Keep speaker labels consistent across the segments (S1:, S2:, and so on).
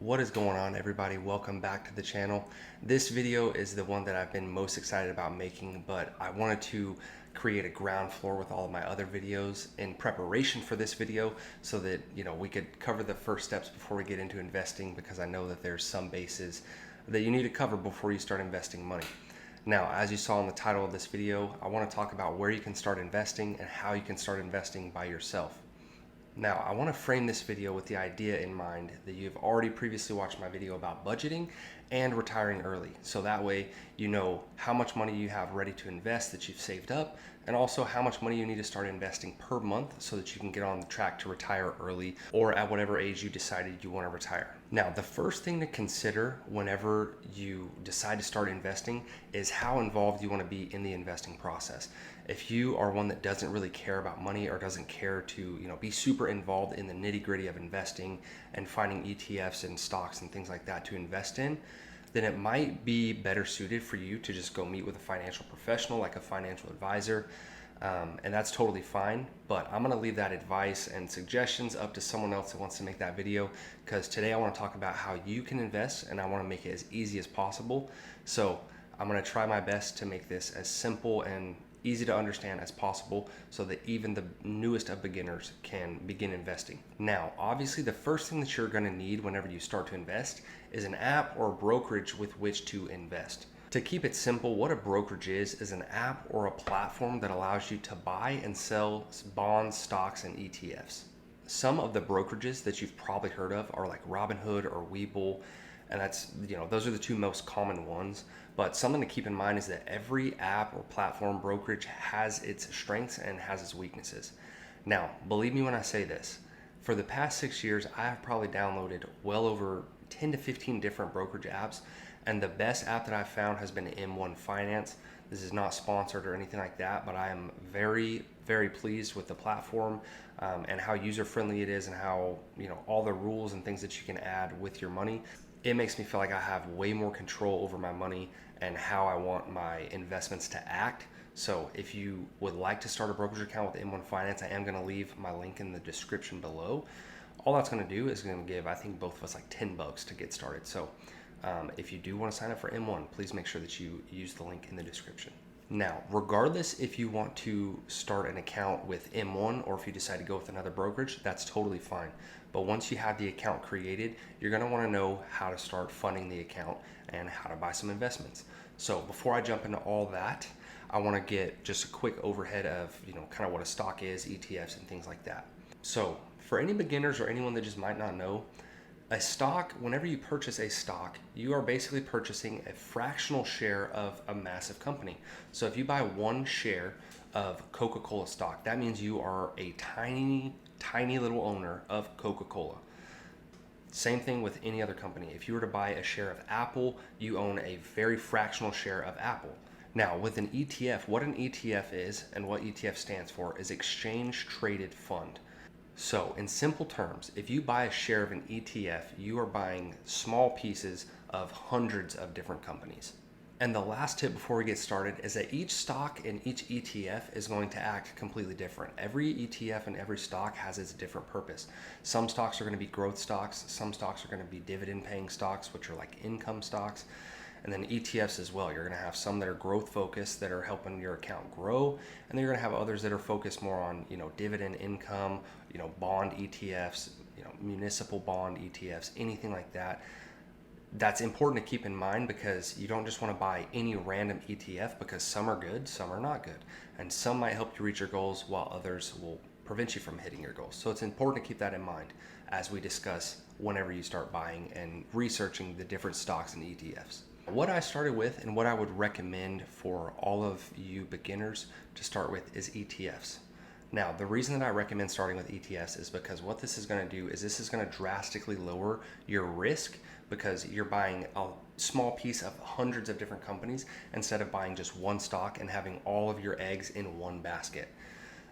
S1: What is going on, everybody? Welcome back to the channel. This video is the one that I've been most excited about making, but I wanted to create a ground floor with all of my other videos in preparation for this video so that we could cover the first steps before we get into investing, because I know that there's some bases that you need to cover before you start investing money. Now, as you saw in the title of this video, I want to talk about where you can start investing and how you can start investing by yourself. Now, I want to frame this video with the idea in mind that you've already previously watched my video about budgeting and retiring early. So that way you know how much money you have ready to invest that you've saved up, and also how much money you need to start investing per month so that you can get on the track to retire early or at whatever age you decided you want to retire. Now, the first thing to consider whenever you decide to start investing is how involved you want to be in the investing process. If you are one that doesn't really care about money or doesn't care to be super involved in the nitty-gritty of investing and finding ETFs and stocks and things like that to invest in, then it might be better suited for you to just go meet with a financial professional like a financial advisor. And that's totally fine, but I'm going to leave that advice and suggestions up to someone else that wants to make that video, because today I want to talk about how you can invest and I want to make it as easy as possible. So I'm going to try my best to make this as simple and easy to understand as possible so that even the newest of beginners can begin investing. Now, obviously the first thing that you're going to need whenever you start to invest is an app or a brokerage with which to invest. To keep it simple, what a brokerage is an app or a platform that allows you to buy and sell bonds, stocks, and ETFs. Some of the brokerages that you've probably heard of are like Robinhood or Webull, and that's, those are the two most common ones. But something to keep in mind is that every app or platform brokerage has its strengths and has its weaknesses. Now, believe me when I say this, for the past 6 years, I have probably downloaded well over 10 to 15 different brokerage apps, and the best app that I've found has been M1 Finance. This is not sponsored or anything like that, but I am very, very pleased with the platform and how user-friendly it is, and how, all the rules and things that you can add with your money. It makes me feel like I have way more control over my money and how I want my investments to act. So if you would like to start a brokerage account with M1 Finance, I am going to leave my link in the description below. All that's going to do is going to give, I think, both of us like $10 to get started. So if you do want to sign up for M1, please make sure that you use the link in the description. Now, regardless if you want to start an account with M1 or if you decide to go with another brokerage, that's totally fine. But once you have the account created, you're going to want to know how to start funding the account and how to buy some investments. So before I jump into all that, I want to get just a quick overhead of, kind of what a stock is, ETFs, and things like that. So for any beginners or anyone that just might not know, a stock, whenever you purchase a stock, you are basically purchasing a fractional share of a massive company. So if you buy one share of Coca-Cola stock, that means you are a tiny little owner of Coca-Cola. Same thing with any other company. If you were to buy a share of Apple, you own a very fractional share of Apple. Now, with an ETF, what an ETF is and what ETF stands for is Exchange Traded Fund. So in simple terms, if you buy a share of an ETF, you are buying small pieces of hundreds of different companies. And the last tip before we get started is that each stock and each ETF is going to act completely different. Every ETF and every stock has its different purpose. Some stocks are going to be growth stocks. Some stocks are going to be dividend paying stocks, which are like income stocks. And then ETFs as well. You're going to have some that are growth focused that are helping your account grow. And then you're going to have others that are focused more on, dividend income, bond ETFs, municipal bond ETFs, anything like that. That's important to keep in mind, because you don't just want to buy any random ETF, because some are good, some are not good. And some might help you reach your goals while others will prevent you from hitting your goals. So it's important to keep that in mind as we discuss whenever you start buying and researching the different stocks and ETFs. What I started with and what I would recommend for all of you beginners to start with is ETFs. Now, the reason that I recommend starting with ETFs is because what this is going to do is this is going to drastically lower your risk, because you're buying a small piece of hundreds of different companies instead of buying just one stock and having all of your eggs in one basket.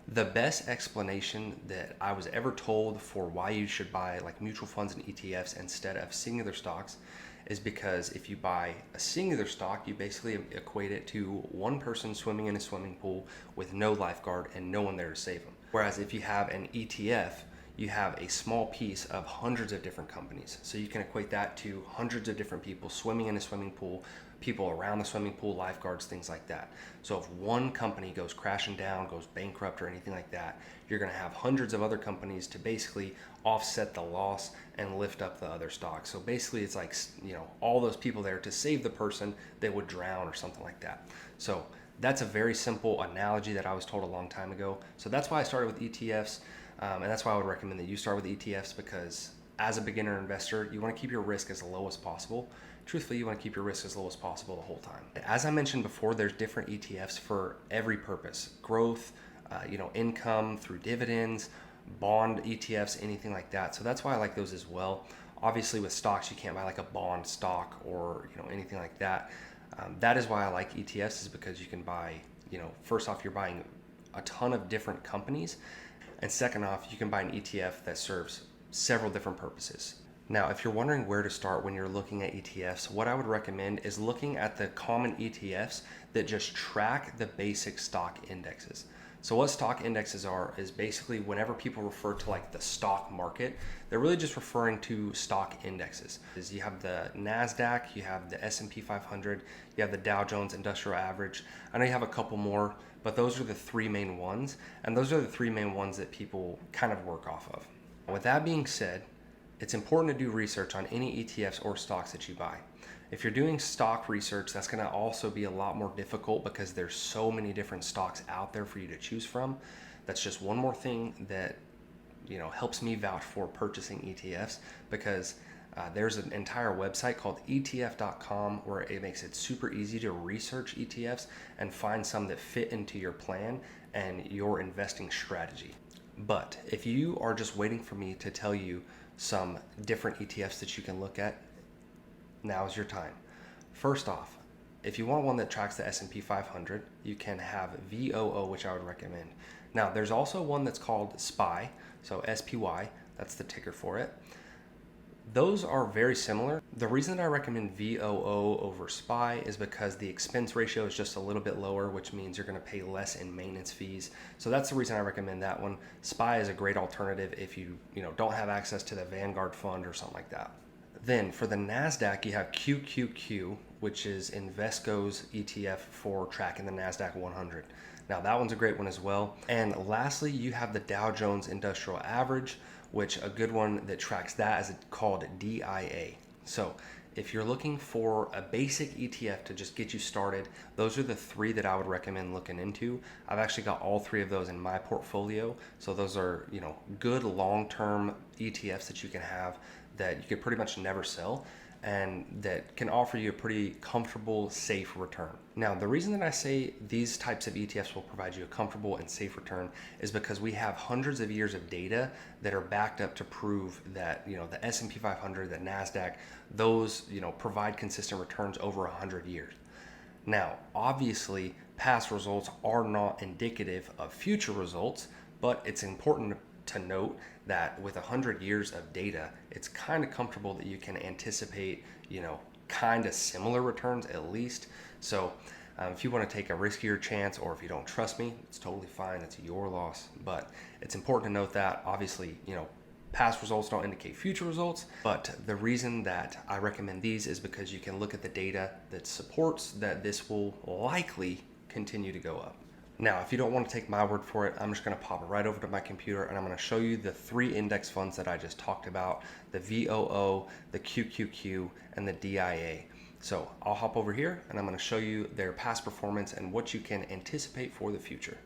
S1: The best explanation that I was ever told for why you should buy like mutual funds and ETFs instead of singular stocks is because if you buy a singular stock, you basically equate it to one person swimming in a swimming pool with no lifeguard and no one there to save them. Whereas if you have an ETF, you have a small piece of hundreds of different companies. So you can equate that to hundreds of different people swimming in a swimming pool, people around the swimming pool, lifeguards, things like that. So if one company goes crashing down, goes bankrupt or anything like that, you're going to have hundreds of other companies to basically offset the loss and lift up the other stocks. So basically it's like, all those people there to save the person that would drown or something like that. So that's a very simple analogy that I was told a long time ago. So that's why I started with ETFs. And that's why I would recommend that you start with ETFs, because as a beginner investor, you want to keep your risk as low as possible. Truthfully, you want to keep your risk as low as possible the whole time. As I mentioned before, there's different ETFs for every purpose: growth, income through dividends, bond ETFs, anything like that. So that's why I like those as well. Obviously, with stocks, you can't buy like a bond stock or anything like that. That is why I like ETFs, is because you can buy, first off, you're buying a ton of different companies. And second off, you can buy an ETF that serves several different purposes. Now, if you're wondering where to start when you're looking at ETFs, what I would recommend is looking at the common ETFs that just track the basic stock indexes. So what stock indexes are is basically whenever people refer to like the stock market, they're really just referring to stock indexes. You have the NASDAQ, you have the S&P 500, you have the Dow Jones Industrial Average. I know you have a couple more, but those are the three main ones. And those are the three main ones that people kind of work off of. With that being said, it's important to do research on any ETFs or stocks that you buy. If you're doing stock research, that's going to also be a lot more difficult because there's so many different stocks out there for you to choose from. That's just one more thing that helps me vouch for purchasing ETFs, because there's an entire website called ETF.com where it makes it super easy to research ETFs and find some that fit into your plan and your investing strategy. But if you are just waiting for me to tell you some different ETFs that you can look at, now's your time. First off, if you want one that tracks the S&P 500, you can have VOO, which I would recommend. Now, there's also one that's called SPY, so SPY, that's the ticker for it. Those are very similar. The reason that I recommend VOO over SPY is because the expense ratio is just a little bit lower, which means you're going to pay less in maintenance fees. So that's the reason I recommend that one. SPY is a great alternative if you don't have access to the Vanguard fund or something like that. Then for the NASDAQ, you have QQQ, which is Invesco's ETF for tracking the NASDAQ 100. Now that one's a great one as well. And lastly, you have the Dow Jones Industrial Average, which a good one that tracks that is called DIA. So if you're looking for a basic ETF to just get you started, those are the three that I would recommend looking into. I've actually got all three of those in my portfolio. So those are, good long-term ETFs that you can have that you could pretty much never sell and that can offer you a pretty comfortable, safe return. Now, the reason that I say these types of ETFs will provide you a comfortable and safe return is because we have hundreds of years of data that are backed up to prove that, the S&P 500, the NASDAQ, those, provide consistent returns over 100 years. Now, obviously, past results are not indicative of future results, but it's important to note that with 100 years of data, it's kind of comfortable that you can anticipate, kind of similar returns at least. So if you want to take a riskier chance, or if you don't trust me, it's totally fine. It's your loss. But it's important to note that obviously, past results don't indicate future results. But the reason that I recommend these is because you can look at the data that supports that this will likely continue to go up. Now, if you don't want to take my word for it, I'm just going to pop right over to my computer and I'm going to show you the three index funds that I just talked about: the VOO, the QQQ, and the DIA. So I'll hop over here and I'm going to show you their past performance and what you can anticipate for the future.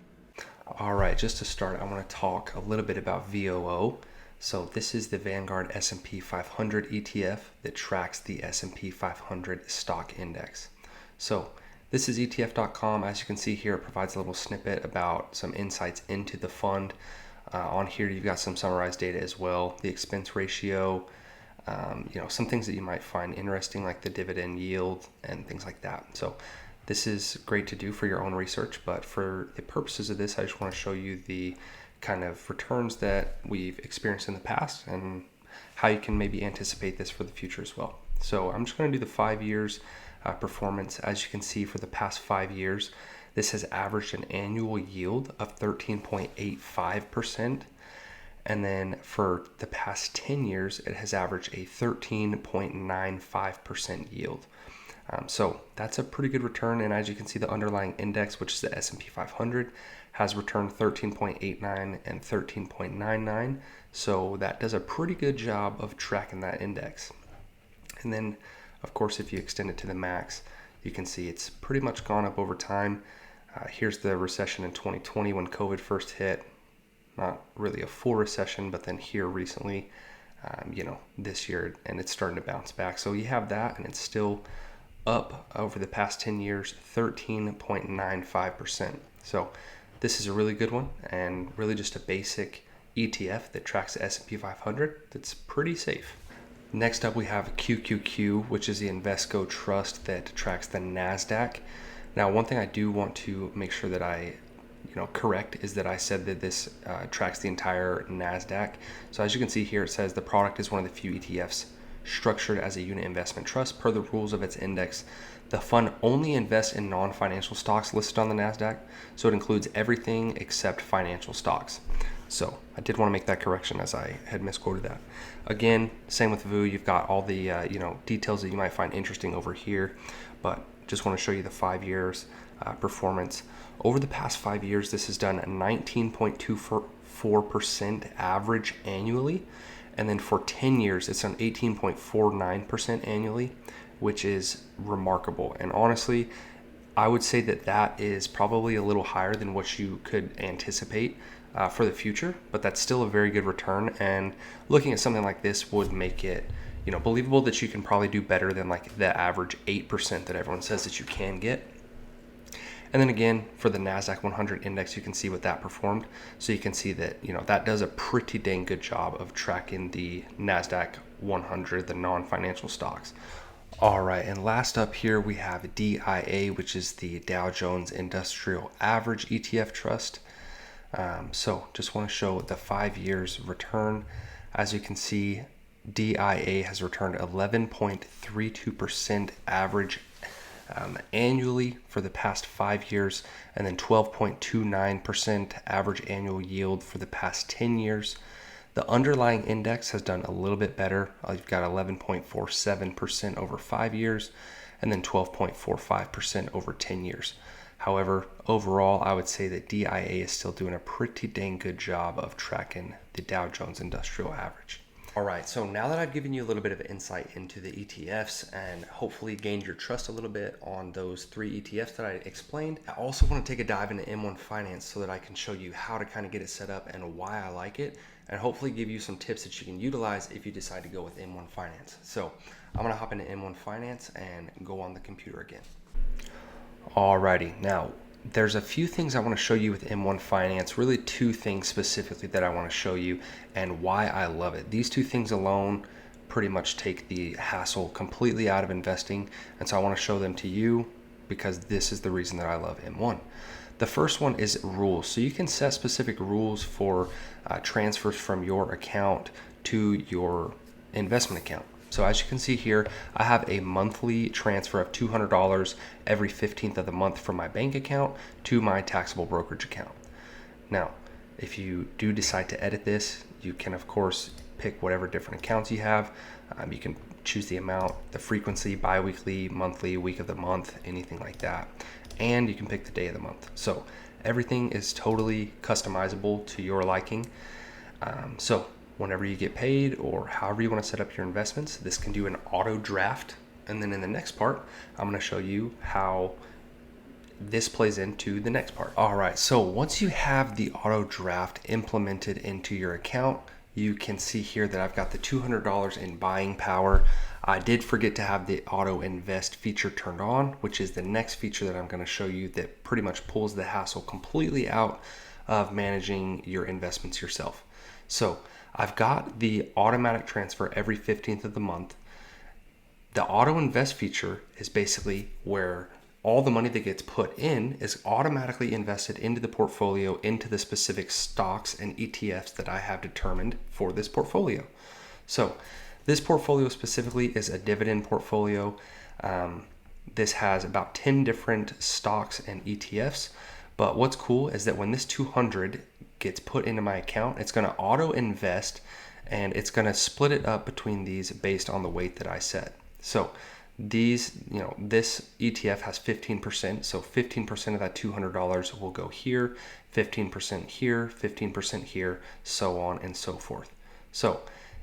S1: All right, just to start, I want to talk a little bit about VOO. So this is the Vanguard S&P 500 ETF that tracks the S&P 500 stock index. So this is ETF.com. As you can see here, it provides a little snippet about some insights into the fund. On here, you've got some summarized data as well, the expense ratio, some things that you might find interesting, like the dividend yield and things like that. So this is great to do for your own research, but for the purposes of this, I just want to show you the kind of returns that we've experienced in the past and how you can maybe anticipate this for the future as well. So I'm just going to do the 5 years performance. As you can see, for the past 5 years, this has averaged an annual yield of 13.85%. And then for the past 10 years, it has averaged a 13.95% yield. So that's a pretty good return. And as you can see, the underlying index, which is the S&P 500, has returned 13.89 and 13.99. So that does a pretty good job of tracking that index. And then, of course, if you extend it to the max, you can see it's pretty much gone up over time. Here's the recession in 2020 when COVID first hit. Not really a full recession, but then here recently, this year, and it's starting to bounce back. So you have that, and it's still up over the past 10 years, 13.95%. So this is a really good one, and really just a basic ETF that tracks the S&P 500 that's pretty safe. Next up, we have QQQ, which is the Invesco trust that tracks the NASDAQ. Now, one thing I do want to make sure that I correct is that I said that this tracks the entire NASDAQ. So as you can see here, it says the product is one of the few ETFs structured as a unit investment trust per the rules of its index. The fund only invests in non-financial stocks listed on the NASDAQ, so it includes everything except financial stocks. So I did want to make that correction as I had misquoted that. Again, same with VU. You've got all the details that you might find interesting over here, but just want to show you the 5 years performance. Over the past 5 years, this has done a 19.24% average annually. And then for 10 years, it's done 18.49% annually, which is remarkable. And honestly, I would say that that is probably a little higher than what you could anticipate for the future, but that's still a very good return. And looking at something like this would make it believable that you can probably do better than like the average 8% that everyone says that you can get. And then again, for the NASDAQ 100 index, you can see what that performed. So you can see that, that does a pretty dang good job of tracking the NASDAQ 100, the non-financial stocks. All right, and last up here, we have DIA, which is the Dow Jones Industrial Average ETF Trust. So just want to show the 5 years return. As you can see, DIA has returned 11.32% average annually for the past 5 years, and then 12.29% average annual yield for the past 10 years. The underlying index has done a little bit better. You've got 11.47% over 5 years, and then 12.45% over 10 years. However, overall, I would say that DIA is still doing a pretty dang good job of tracking the Dow Jones Industrial Average. All right, so now that I've given you a little bit of insight into the ETFs and hopefully gained your trust a little bit on those 3 ETFs that I explained, I also want to take a dive into M1 Finance so that I can show you how to kind of get it set up and why I like it, and hopefully give you some tips that you can utilize if you decide to go with M1 Finance. So I'm going to hop into M1 Finance and go on the computer again. Alrighty, now there's a few things I want to show you with M1 Finance, really 2 things specifically that I want to show you and why I love it. These 2 things alone pretty much take the hassle completely out of investing, and so I want to show them to you because this is the reason that I love M1. The first one is rules. So you can set specific rules for transfers from your account to your investment account. So as you can see here, I have a monthly transfer of $200 every 15th of the month from my bank account to my taxable brokerage account. Now, if you do decide to edit this, you can of course pick whatever different accounts you have. You can choose the amount, the frequency, bi-weekly, monthly, week of the month, anything like that. And you can pick the day of the month. So everything is totally customizable to your liking. So whenever you get paid or however you want to set up your investments, this can do an auto draft. And then in the next part, I'm going to show you how this plays into the next part. All right, so once you have the auto draft implemented into your account, you can see here that I've got the $200 in buying power. I did forget to have the auto invest feature turned on, which is the next feature that I'm going to show you that pretty much pulls the hassle completely out of managing your investments yourself. So I've got the automatic transfer every 15th of the month. The auto invest feature is basically where all the money that gets put in is automatically invested into the portfolio, into the specific stocks and ETFs that I have determined for this portfolio. So this portfolio specifically is a dividend portfolio. This has about 10 different stocks and ETFs. But what's cool is that when this 200 gets put into my account. It's going to auto invest, and it's going to split it up between these based on the weight that I set. So these, this ETF has 15%. So 15% of that $200 will go here, 15% here, 15% here, so on and so forth. So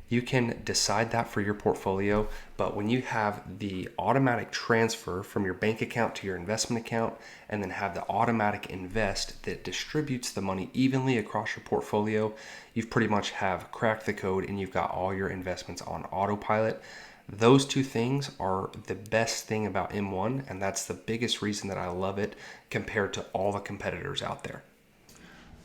S1: you can decide that for your portfolio, but when you have the automatic transfer from your bank account to your investment account, and then have the automatic invest that distributes the money evenly across your portfolio, you've pretty much have cracked the code and you've got all your investments on autopilot. Those two things are the best thing about M1, and that's the biggest reason that I love it compared to all the competitors out there.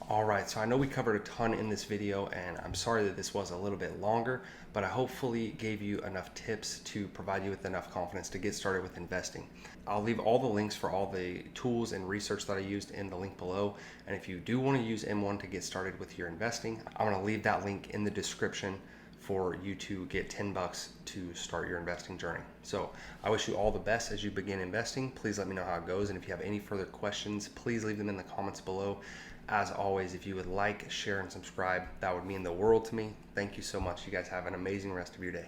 S1: All right, so I know we covered a ton in this video, and I'm sorry that this was a little bit longer, but I hopefully gave you enough tips to provide you with enough confidence to get started with investing. I'll leave all the links for all the tools and research that I used in the link below. And if you do want to use M1 to get started with your investing, I'm going to leave that link in the description for you to get $10 to start your investing journey. So I wish you all the best as you begin investing. Please let me know how it goes. And if you have any further questions, please leave them in the comments below. As always, if you would like, share, and subscribe, that would mean the world to me. Thank you so much. You guys have an amazing rest of your day.